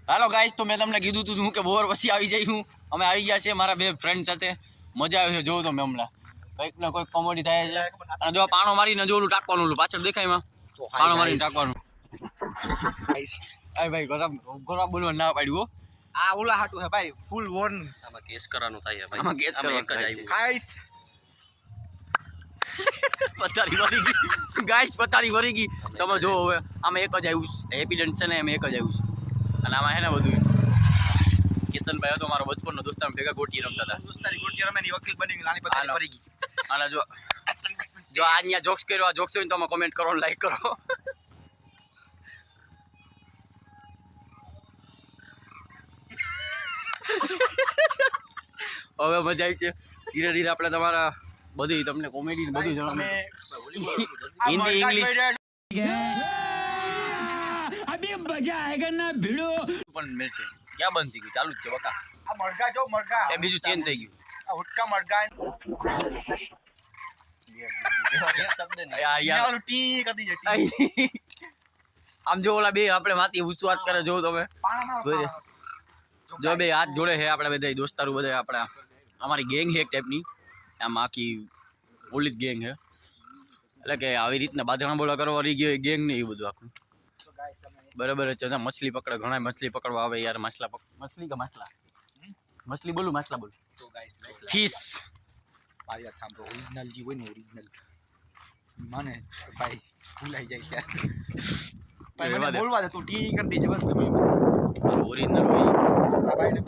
હાલો guys, તો મેં તમને કીધું હતું હું કે બોર પછી આવી જઈ હું. અમે આવી ગયા છે મારા બે ફ્રેન્ડ સાથે. મજા આવે છે, જોવો તમે હમણાં કંઈક ને કોઈક કોમેડી થાય છે. અને જો પાણો મારીને જો ઓલું ટાંકવાનું પાછળ દેખાય એમાં પાણો મારીને ટાંકવાનું. આય ભાઈ ગરમ બોલવા ના પાડ્યું. આ ઓલા હાટું હે ભાઈ, ફૂલ વોર્ન. આમાં કેસ કરવાનું થાય ભાઈ. આમાં કેસ કરવાનું થાય છે. ગાઈસ પથારી વળી ગઈ ગાઈસ, પથારી વળી ગઈ. તમે જો હવે આમાં એક જ આવ્યું એવિડન્સ છે ને, એમ એક જ આવ્યું છે. અને આમાં હે ને બધું કેતનભાઈ હતો મારો બચપનનો દોસ્ત, અમે ભેગા ગોટી રમતા હતા. દોસ્તારી ગોટી રમે ની વકીલ બની નાની પથારી પડી ગઈ. અને જો આ અહીંયા જોક્સ કર્યો, આ જોક્સ હોય ને તો કમેન્ટ કરો, લાઈક કરો. હવે મજા આવી છે. ધીરે ધીરે આપણે તમારા બધી તમને કોમેડી બધું જણાવું. હિન્દી ઇંગ્લિશ અભી મજા આયેગા ના ભીડો પણ મળશે. ક્યાં બંધ થઈ ગયું? ચાલુ જ છે બકા. આ મરઘા જો મરઘા એ બીજું ચેન્જ થઈ ગયું. આ હુટકા મરઘા શબ્દ ને યાર ઓલું ટી કરી દે ટી. આમ જો ઓલા બે આપણે માથી ઊંચું વાત કરે, જો તમે જોઈ લે. જો બે હાથ જોડે છે આપણે બધા દોસ્તારું બધા આપણા. અમારી ગેંગ છે એક ટાઈપની, આમ આખી ઓલી જ ગેંગ છે. એટલે કે આવી રીતના બાજણા બોલા કરવા રહી ગયો ગેંગ ને એ બધું આખું બરાબર છે. મછલી પકડે, ઘણા મછલી પકડવા આવે યાર. મછલી કે માછલા? મછલી બોલું, માછલા બોલું. તો ગાઈસ ફિશ મારી વાત સાંભળો, ઓરિજિનલ જી હોય ને ઓરિજિનલ મને ભાઈ ભૂલાઈ જાય છે. ભાઈ મને બોલવા દે, તું ટી કરી દેજે બસ. તમે ઓરિજિનલ હોય આ ભાઈને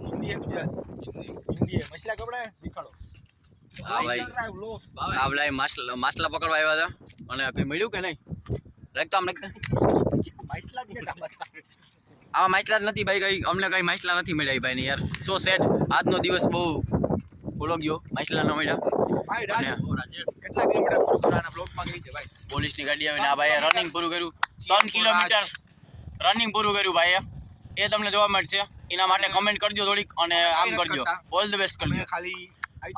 હિન્દી મછલા કપડા દેખાડો. હા ભાઈ, આવલા માછલા પકડવા આવ્યા હતા અને કઈ મળ્યું કે નહીં? રાખતો આમ રાખતો. મછલા જ દેખા. આમાં માછલા જ નથી ભાઈ, કઈ અમને કઈ માછલા નથી મળ્યા ભાઈ ને યાર. સો સેડ આજનો દિવસ બહુ બોલો ગયો, માછલા ન મળ્યા. ભાઈ કેટલા કિલોમીટર પુરાના બ્લોકમાં ગઈ છે ભાઈ. પોલીસની ગાડી આવીને આ ભાઈએ રનિંગ પૂરું કર્યું. 3 કિલોમીટર રનિંગ પૂરું કર્યું ભાઈએ. એ તમને જોવા મળશે. એના માટે કમેન્ટ કરજો થોડીક અને આમ કરજો. ઓલ ધ બેસ્ટ કરજો. ખાલી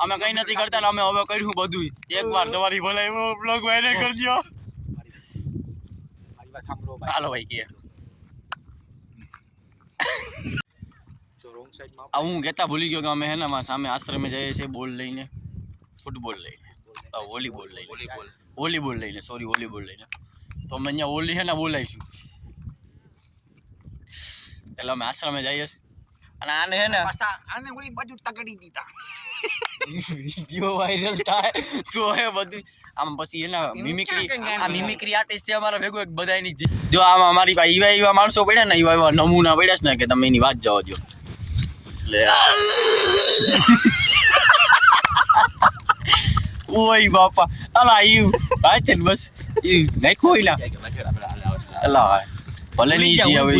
અમે કઈ નથી કરતા ને અમે હવે કર્યું બધું. એકવાર તમારી ભલાઈ બ્લોગ વાયરલ કરજો. મારી વાત સાંભળો ભાઈ. હાલો ભાઈ કે તો રોંગ સાઈડમાં આ હું કહેતા ભૂલી ગયો કે અમે હે ને સામે આશ્રમે જઈએ છીએ બોલ લઈને, ફૂટબોલ લઈને, વોલીબોલ લઈને, વોલીબોલ લઈને, સોરી વોલીબોલ લઈને. તો અમે અહીંયા વોલી હે ને બોલાવીશું. એટલે અમે આશ્રમે જઈએ છીએ. અને આને હે ને આને ઓલી બાજુ તગડી દીધા. વિડિયો વાયરલ થાય તો હે બધું. આમ પછી એના મિમિક્રી, આ મિમિક્રી આર્ટિસ્ટ છે અમારા ભેગો એક બધાની. જો આમાં અમારી પાસે એવા માણસો પડ્યા ને, એવા નમૂના પડ્યા છે ને કે તમે એની વાત જવા દો. એટલે ઓય બાપા અલા ઈ ભાઈ છે બસ ઈ નાખો ઇલા અલા ભલે ની જી હવે.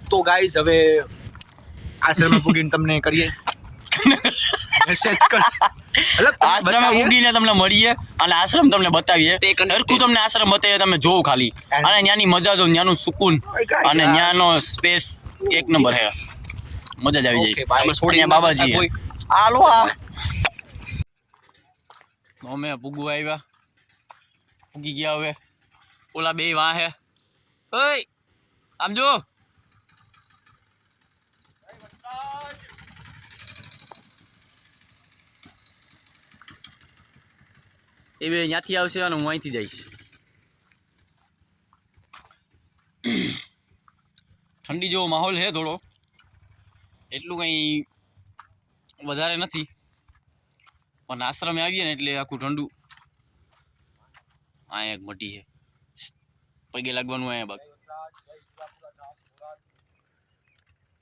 તો ગાઈસ હવે આશ્રમ પૂગીને તમને કરીએ મેસેજ કર. આશ્રમ ઉગીને તમને મળીએ અને આશ્રમ તમને બતાવીએ. હરખું તમને આશ્રમ બતાવીએ, તમે જોવો ખાલી. અને ત્યાંની મજા જો, ત્યાંનું સુકૂન અને ત્યાંનો સ્પેસ એક નંબર હે. મજા જ આવી જાય. છોડીને બાબાજી હાલો આ અમે પૂગવા આવ્યા, પૂગી ગયા. હવે ઓલા બે વાં હે. ઓય આમ જો એ બે ત્યાંથી આવશે અને હું અહીંથી જઈશ. ઠંડી જેવો માહોલ છે થોડો, એટલું કંઈ વધારે નથી. પણ આશ્રમે આવીએ ને એટલે આખું ઠંડુ. અહીંયા એક મટી છે, પગે લાગવાનું. અહીંયા બાકી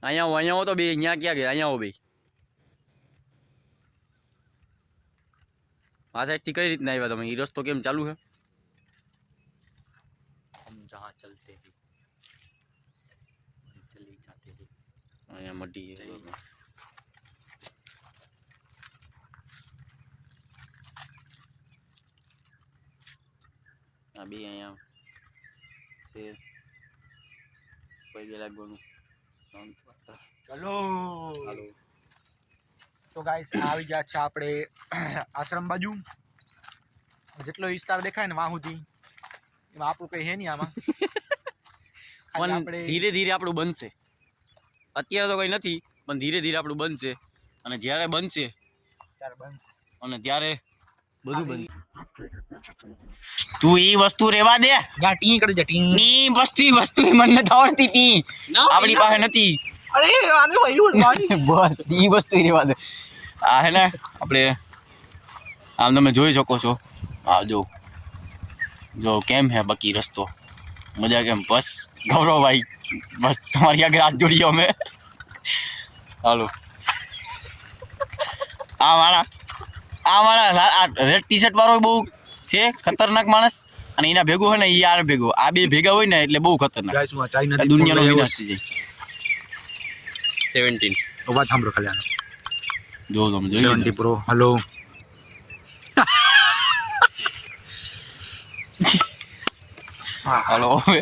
અહીંયા હો તો બે અહીંયા ક્યાં ગયા? અહીંયા હો બે. આ સાઈડથી કઈ રીતના આવ્યા તમે? એ રસ્તો કેમ ચાલુ છે? હમ જहाँ ચલતે હૈ ચલી જાતે હૈ. અહીંયા મટી છે. આ બે અહીંયા છે, પગે લાગવાનું. ચલો તો ગાઈસ આવી ગયા છે આપણે આશ્રમ બાજુ. જેટલો વિસ્તાર દેખાય ને વાહ સુધી એમાં આપણું કઈ હે નહીં આમાં. ખાલી પણ આપણે ધીરે ધીરે આપણું બનશે. અત્યારે તો કંઈ નથી, પણ ધીરે ધીરે આપણું બનશે. અને જ્યારે બનશે ચાર બનશે. અને ત્યારે બધું બનશે. તું એ વસ્તુ રેવા દે. યા ટી કરી દે ટી. ની વસ્તુ મને નથી આવડતી તી. આપણી પાસે નથી. અરે આને ભાઈ ભાઈ બસ ઈ વસ્તુ રેવા દે. આ હે ને આપણે આમ તમે જોઈ શકો છો. આ જો કેમ હે બાકી રસ્તો મજા કેમ? બસ ગૌરવભાઈ, બસ તમારી આગળ હાથ જોડીએ અમે. હાલો આ વાળા રેડ ટી શર્ટ વાળો બહુ છે ખતરનાક માણસ. અને એના ભેગો હોય ને એ યાર ભેગો, આ બે ભેગા હોય ને એટલે બહુ ખતરનાક. ગાઈસ હું ચાઈ નથી દુનિયાનો વિનાશ થઈ જાય. 17 અવાજ સાંભળો ખાલી આનો. જો તમે જોઈ 70 પ્રો હેલો. હાલો હવે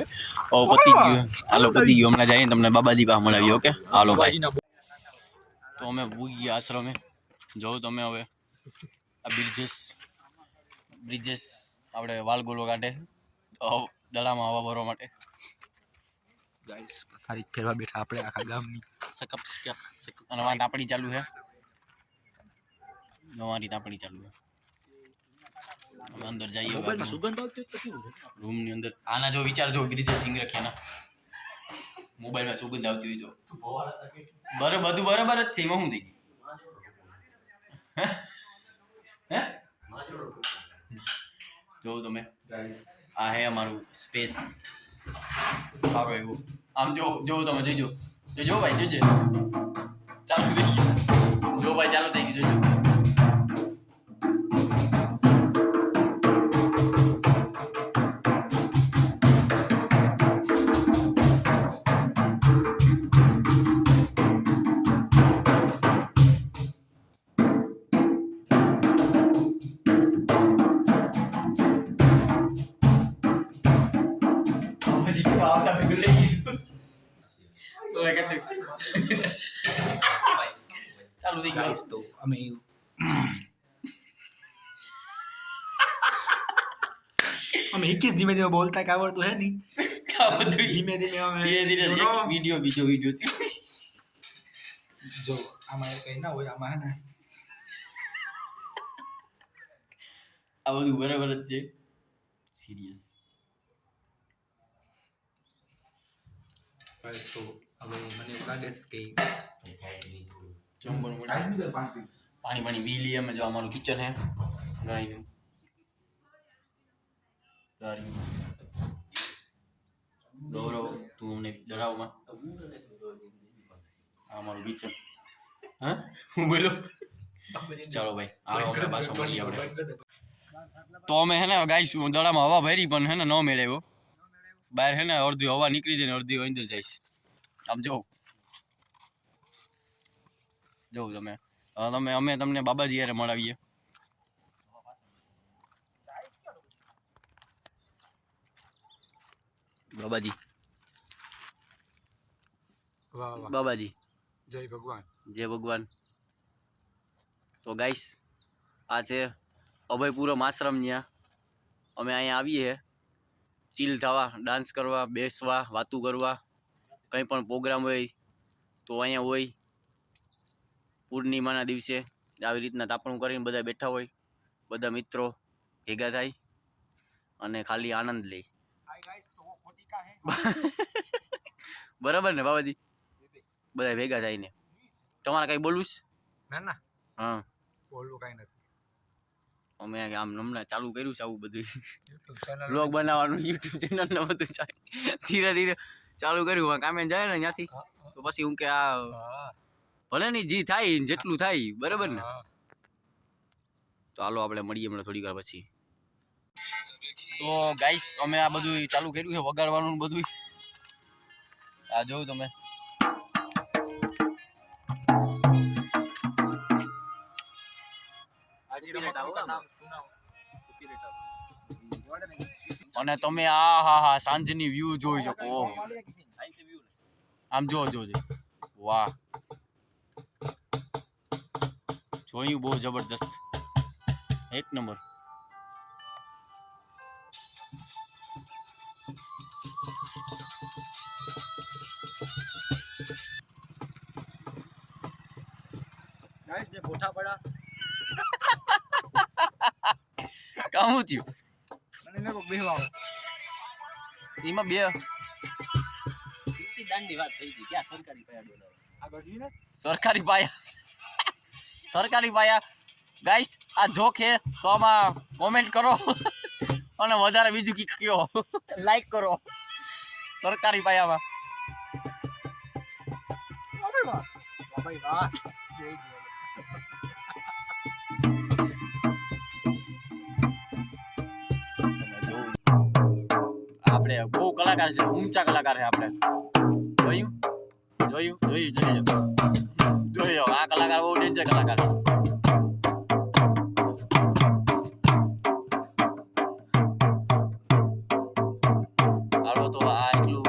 પતી ગયું. હાલો પતી ગયું. હમણાં જઈએ તમને બાબાજી પાસે મળાવીએ. ઓકે હાલો ભાઈ. તો અમે પૂગી ગયા આશ્રમે. જોઉં તમે હવે આ બ્રિજેશ આપણે વાલ ગોલો કાઢે દડામાં હવા ભરવા માટે. ગાઈસ ખાલી ફેરવા બેઠા આપણે આખા ગામની. સકપ અને વાત આપણી ચાલુ છે. નવારી તાપણી ચાલુ છે. અમે અંદર જઈએ મોબાઈલમાં સુગંધ આવતી હોય તો કેવું છે? રૂમની અંદર. આના જો વિચાર જો બ્રિજેશ સિંગ રખ્યાના મોબાઈલમાં સુગંધ આવતી હોય તો બધું બરાબર જ છે. એમાં શું થઈ ગયું? હે જોઉં તમે આ હે અમારું સ્પેસ. સારું એવું આમ જોવું તમે જોજો ભાઈ જોજે. ચાલુ થઈ ગયું. જો ભાઈ ચાલુ થઈ ગયું જોજો. ચાલુ થઈ ગયું. ગાઈસ તો અમે એકીસ ધીમે ધીમે બોલતા કે આવડતું હે નહીં. ધીમે ધીમે અમે ધીરે જો બીજો વિડીયો જો આમાં કઈ ના હોય. આમાં હે ને આ બધું બરાબર જ છે. સિરિયસ ગાઈસ તો હવે મને એવું લાગે છે કે પાણી બીલી અમે જો અમારું કિચન હે ગાયનું ગૌરવ તું અમને ડરાવમાં અમારું કિચન. હા હું બોલો. ચાલો ભાઈ હાલો અમે પાછો મળીએ આપણે. તો અમે હે ને ગાઈસ દડામાં હવા ભરી પણ હે ને ન મેળવ્યો. બહાર હે ને અડધી હવા નીકળી જાય ને અડધી અંદર જાય. આમ જોઉં તમે અમે તમને બાબાજી યારે મળાવીએ. બાબાજી જય ભગવાન. તો ગાઈસ આ છે અભયપુરમ આશ્રમ. ત્યાં અમે અહીંયા આવીએ ચીલ થવા, ડાન્સ કરવા, બેસવા, વાતું કરવા. કંઈ પણ પ્રોગ્રામ હોય તો અહીંયા હોય. પૂર્ણિમાના દિવસે આવી રીતના તાપણું કરીને બધા બેઠા હોય. બધા મિત્રો ભેગા થાય અને ખાલી આનંદ લે. બરાબર ને બાબાજી? બધા ભેગા થાય ને. તમારે કઈ બોલવું છે? ના હા બોલવું કઈ નથી. અમે આમ હમણાં ચાલુ કર્યું છે આવું બધું બ્લોગ બનાવવાનું, યુટ્યુબ ચેનલ ને બધું ધીરે ધીરે ચાલુ કર્યું. કામે જાય ને ત્યાંથી તો પછી હું કે આ ભલે ની જી થાય જેટલું થાય બરાબર ને. તો હાલો આપણે મળીએ હમણાં થોડી વાર પછી. તો ગાઈસ અમે આ બધું ચાલુ કર્યું છે વગાડવાનું બધું. આ જોયું તમે અને તમે હા સાંજની વ્યૂ જોઈ શકો. આમ જોજો વાહ જોયું બહુ જબરદસ્ત એક નંબર. ઉઠા પડા કામું થયું મને એને કોઈ બેહવા આવે એમાં બે દાંડી વાત થઈ ગઈ ક્યાં સરકારી પાયા બોલાવે આ ગઢવી ને સરકારી પાયા ગાઈસ આ જોક હે તો આમાં કોમેન્ટ કરો અને વધારે બીજું કીક કયો લાઈક કરો સરકારી પાયામાં ભાઈ વાહ જય આપણે બહુ કલાકાર છે ઊંચા કલાકાર છે આપણે જોયું આ કલાકાર બહુ ડેન્જર કલાકાર હાલો તો આ એટલું